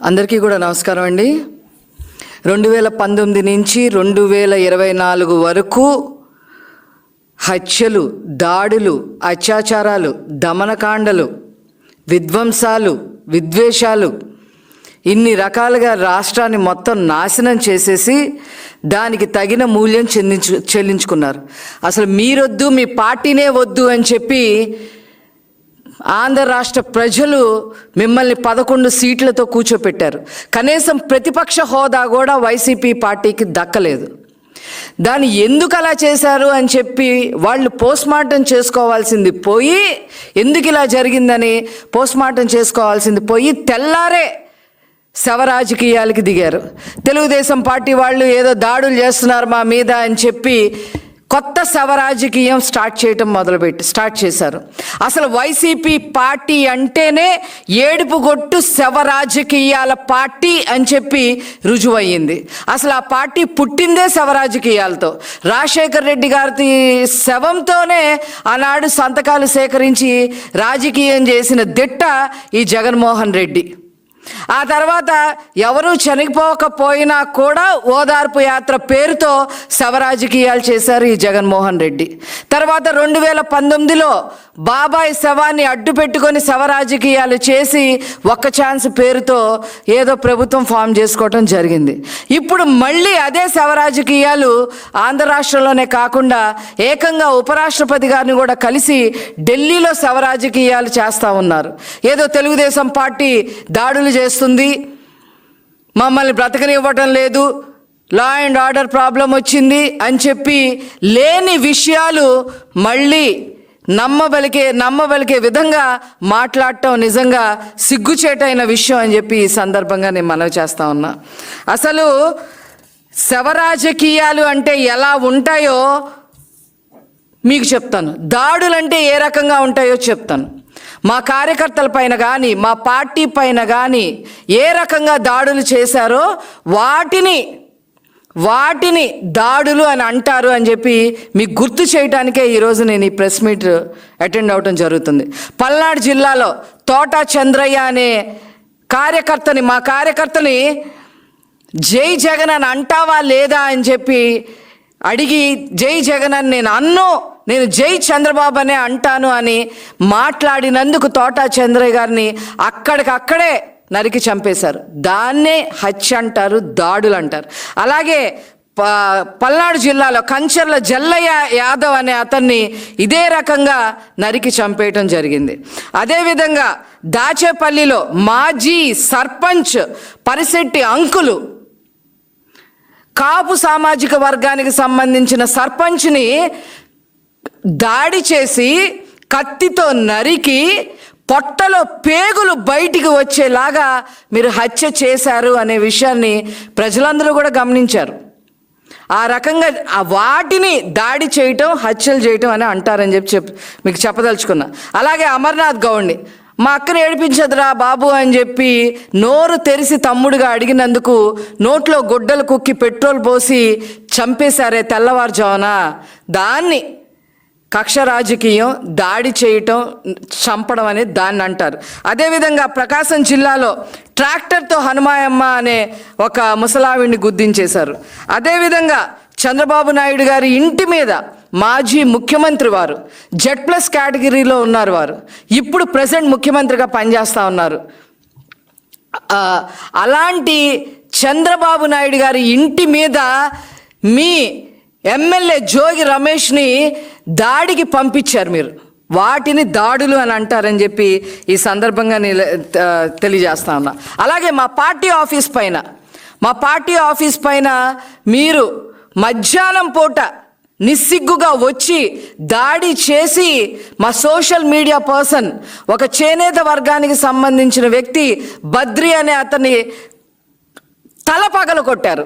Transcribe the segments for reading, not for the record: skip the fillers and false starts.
అందరికీ కూడా నమస్కారం అండి. 2019 నుంచి 2024 వరకు హత్యలు, దాడులు, అత్యాచారాలు, దమనకాండలు, విధ్వంసాలు, విద్వేషాలు, ఇన్ని రకాలుగా రాష్ట్రాన్ని మొత్తం నాశనం చేసేసి దానికి తగిన మూల్యం చెల్లించుకున్నారు. అసలు మీరొద్దు, మీ పార్టీనే వద్దు అని చెప్పి ఆంధ్ర రాష్ట్ర ప్రజలు మిమ్మల్ని 11 సీట్లతో కూర్చోపెట్టారు. కనీసం ప్రతిపక్ష హోదా కూడా వైసీపీ పార్టీకి దక్కలేదు. దాన్ని ఎందుకు అలా చేశారు అని చెప్పి వాళ్ళు పోస్ట్మార్టం చేసుకోవాల్సింది పోయి, ఎందుకు ఇలా జరిగిందని పోస్ట్మార్టం చేసుకోవాల్సింది పోయి తెల్లారే శవ రాజకీయాలకి దిగారు. తెలుగుదేశం పార్టీ వాళ్ళు ఏదో దాడులు చేస్తున్నారు మా మీద అని చెప్పి కొత్త శవ రాజకీయం స్టార్ట్ చేశారు. అసలు వైసీపీ పార్టీ అంటేనే ఏడుపుగొట్టు శవ రాజకీయాల పార్టీ అని చెప్పి రుజువయ్యింది. అసలు ఆ పార్టీ పుట్టిందే శవ రాజకీయాలతో. రాజశేఖర్ రెడ్డి గారి శవంతోనే ఆనాడు సంతకాలు సేకరించి రాజకీయం చేసిన దిట్ట ఈ జగన్మోహన్ రెడ్డి. ఆ తర్వాత ఎవరూ చనిపోకపోయినా కూడా ఓదార్పు యాత్ర పేరుతో శవ రాజకీయాలు చేశారు ఈ జగన్మోహన్ రెడ్డి. తర్వాత 2019లో బాబాయ్ శవాన్ని అడ్డు పెట్టుకొని శవ రాజకీయాలు చేసి ఒక్క ఛాన్స్ పేరుతో ఏదో ప్రభుత్వం ఫామ్ చేసుకోవటం జరిగింది. ఇప్పుడు మళ్ళీ అదే శవ రాజకీయాలు ఆంధ్ర రాష్ట్రంలోనే కాకుండా ఏకంగా ఉపరాష్ట్రపతి గారిని కూడా కలిసి ఢిల్లీలో శవ రాజకీయాలు చేస్తూ ఉన్నారు. ఏదో తెలుగుదేశం పార్టీ దాడులు చేస్తుంది, మమ్మల్ని బ్రతకనివ్వటం లేదు, లా అండ్ ఆర్డర్ ప్రాబ్లం వచ్చింది అని చెప్పి లేని విషయాలు మళ్ళీ నమ్మబలికే విధంగా మాట్లాడటం నిజంగా సిగ్గుచేటైన విషయం అని చెప్పి ఈ సందర్భంగా నేను మనవి చేస్తా ఉన్నా. అసలు శవ రాజకీయాలు అంటే ఎలా ఉంటాయో మీకు చెప్తాను, దాడులంటే ఏ రకంగా ఉంటాయో చెప్తాను. మా కార్యకర్తల పైన కానీ మా పార్టీ పైన కానీ ఏ రకంగా దాడులు చేశారో వాటిని దాడులు అని అంటారు అని చెప్పి మీకు గుర్తు చేయడానికే ఈరోజు నేను ఈ ప్రెస్ మీట్ అటెండ్ అవ్వటం జరుగుతుంది. పల్నాడు జిల్లాలో తోట చంద్రయ్య అనే మా కార్యకర్తని జై జగన్ అని అంటావా లేదా అని చెప్పి అడిగి, జై జగన్ అని నేను జై చంద్రబాబు అనే అంటాను అని మాట్లాడినందుకు తోట చంద్రయ్య గారిని అక్కడికక్కడే నరికి చంపేశారు. దాన్నే హత్య అంటారు, దాడులు అంటారు. అలాగే పల్నాడు జిల్లాలో కంచర్ల జల్లయ్య యాదవ్ అనే అతన్ని ఇదే రకంగా నరికి చంపేయటం జరిగింది. అదేవిధంగా దాచేపల్లిలో మాజీ సర్పంచ్ పరిశెట్టి అంకులు, కాపు సామాజిక వర్గానికి సంబంధించిన సర్పంచ్ని దాడి చేసి కత్తితో నరికి పొట్టలో పేగులు బయటికి వచ్చేలాగా మీరు హత్య చేశారు అనే విషయాన్ని ప్రజలందరూ కూడా గమనించారు. ఆ రకంగా వాటిని దాడి చేయటం, హత్యలు చేయటం అని అంటారని చెప్పి మీకు చెప్పదలుచుకున్నా. అలాగే అమర్నాథ్ గౌడ్ని, మా అక్కని ఏడిపించదురా బాబు అని చెప్పి నోరు తెరిసి తమ్ముడుగా అడిగినందుకు నోట్లో గుడ్డలు కుక్కి పెట్రోల్ పోసి చంపేశారే తెల్లవారుజామున, దాన్ని కక్ష రాజకీయం, దాడి చేయటం, చంపడం అనేది దాన్ని అంటారు. అదేవిధంగా ప్రకాశం జిల్లాలో ట్రాక్టర్తో హనుమాయమ్మ అనే ఒక ముసలావిడిని గుర్తించేశారు. అదేవిధంగా చంద్రబాబు నాయుడు గారి ఇంటి మీద మాజీ ముఖ్యమంత్రి వారు Z+ కేటగిరీలో ఉన్నారు, వారు ఇప్పుడు ప్రెసెంట్ ముఖ్యమంత్రిగా పనిచేస్తూ ఉన్నారు. అలాంటి చంద్రబాబు నాయుడు గారి ఇంటి మీద మీ ఎమ్మెల్యే జోగి రమేష్ని దాడికి పంపించారు మీరు. వాటిని దాడులు అని అంటారని చెప్పి ఈ సందర్భంగా తెలియజేస్తా ఉన్నా. అలాగే మా పార్టీ ఆఫీస్ పైన మీరు మధ్యాహ్నం పూట నిస్సిగ్గుగా వచ్చి దాడి చేసి మా సోషల్ మీడియా పర్సన్, ఒక చేనేత వర్గానికి సంబంధించిన వ్యక్తి బద్రి అనే అతన్ని తల పగలు కొట్టారు.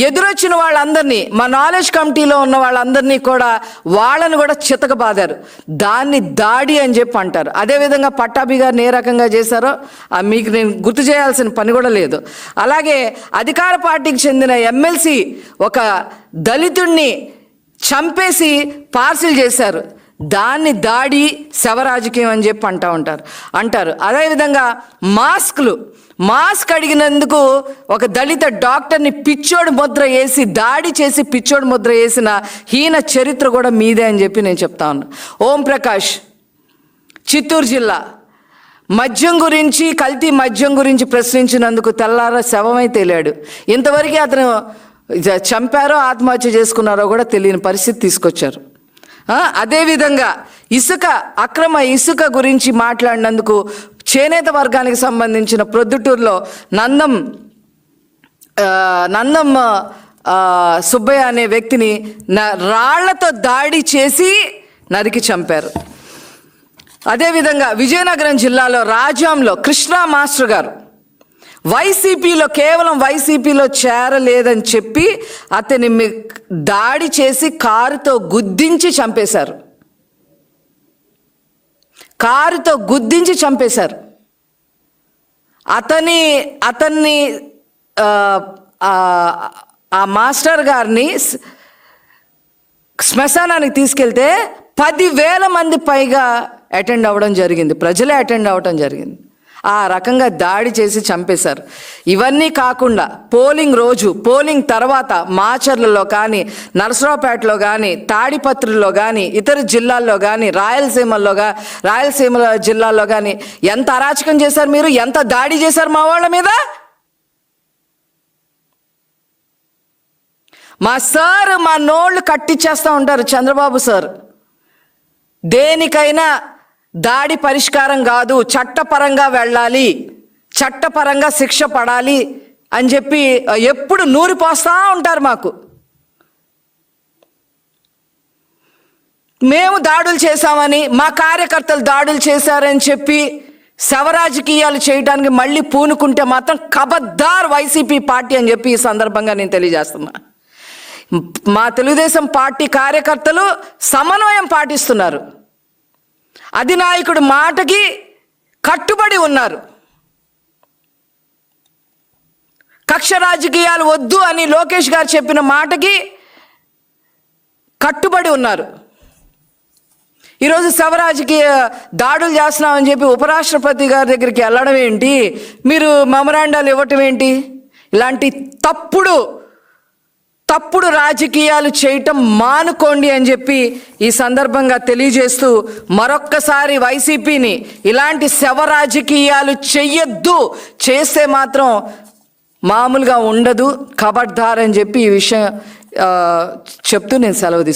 ఎదురొచ్చిన వాళ్ళందరినీ, మా నాలెడ్జ్ కమిటీలో ఉన్న వాళ్ళందరినీ కూడా వాళ్ళని కూడా చితకబాదారు. దాన్ని దాడి అని చెప్పి అంటారు. అదేవిధంగా పట్టాభి గారిని ఏ రకంగా చేశారో మీకు నేను గుర్తు చేయాల్సిన పని కూడా లేదు. అలాగే అధికార పార్టీకి చెందిన ఎమ్మెల్సీ ఒక దళితుడిని చంపేసి పార్సిల్ చేశారు. దాన్ని దాడి శవ రాజకీయం అని చెప్పి అంటారు. అదేవిధంగా మాస్క్ అడిగినందుకు ఒక దళిత డాక్టర్ని పిచ్చోడు ముద్ర వేసి దాడి చేసి పిచ్చోడు ముద్ర వేసిన హీన చరిత్ర కూడా మీదే అని చెప్పి నేను చెప్తా ఉన్నా. ఓం ప్రకాష్, చిత్తూరు జిల్లా, కల్తీ మద్యం గురించి ప్రశ్నించినందుకు తెల్లార శవమై తేలాడు. ఇంతవరకు అతను చంపారో ఆత్మహత్య చేసుకున్నారో కూడా తెలియని పరిస్థితి తీసుకొచ్చారు. అదేవిధంగా అక్రమ ఇసుక గురించి మాట్లాడినందుకు చేనేత వర్గానికి సంబంధించిన ప్రొద్దుటూరులో నందం సుబ్బయ్య అనే వ్యక్తిని రాళ్లతో దాడి చేసి నరికి చంపారు. అదేవిధంగా విజయనగరం జిల్లాలో రాజాంలో కృష్ణ మాస్టర్ గారు కేవలం వైసీపీలో చేరలేదని చెప్పి అతని దాడి చేసి కారుతో గుద్దించి చంపేశారు. అతన్ని ఆ మాస్టర్ గారిని శ్మశానానికి తీసుకెళ్తే 10,000 మంది పైగా అటెండ్ అవ్వడం జరిగింది. ప్రజలే అటెండ్ అవ్వడం జరిగింది. ఆ రకంగా దాడి చేసి చంపేశారు. ఇవన్నీ కాకుండా పోలింగ్ తర్వాత మాచర్లలో కానీ, నరసరావుపేటలో కానీ, తాడిపత్రిలో కానీ, ఇతర జిల్లాల్లో కానీ, రాయలసీమ జిల్లాల్లో కానీ ఎంత అరాచకం చేశారు మీరు, ఎంత దాడి చేశారు మా వాళ్ళ మీద. మా నోళ్ళు కట్టిచ్చేస్తూ ఉంటారు చంద్రబాబు సార్. దేనికైనా దాడి పరిష్కారం కాదు, చట్టపరంగా వెళ్ళాలి, చట్టపరంగా శిక్ష పడాలి అని చెప్పి ఎప్పుడు నూరిపోస్తూ ఉంటారు మాకు. మేము దాడులు చేశామని, మా కార్యకర్తలు దాడులు చేశారని చెప్పి శవరాజకీయాలు చేయడానికి మళ్ళీ పూనుకుంటే మాత్రం ఖబర్దార్ వైసీపీ పార్టీ అని చెప్పి ఈ సందర్భంగా నేను తెలియజేస్తున్నా. మా తెలుగుదేశం పార్టీ కార్యకర్తలు సమన్వయం పాటిస్తున్నారు. అధినాయకుడి మాటకి కట్టుబడి ఉన్నారు. కక్ష రాజకీయాలు వద్దు అని లోకేష్ గారు చెప్పిన మాటకి కట్టుబడి ఉన్నారు. ఈరోజు శవరాజకీయ దాడులు చేస్తున్నామని చెప్పి ఉపరాష్ట్రపతి గారి దగ్గరికి వెళ్ళడం ఏంటి, మీరు మెమరాండాలు ఇవ్వటం ఏంటి? ఇలాంటి తప్పుడు రాజకీయాలు చేయటం మానుకోండి అని చెప్పి ఈ సందర్భంగా తెలియజేస్తూ మరొక్కసారి వైసీపీని ఇలాంటి శవ రాజకీయాలు చెయ్యొద్దు, చేస్తే మాత్రం మామూలుగా ఉండదు, ఖబర్దార్ అని చెప్పి ఈ విషయం చెప్తూ నేను సెలవు తీసుకుంటాను.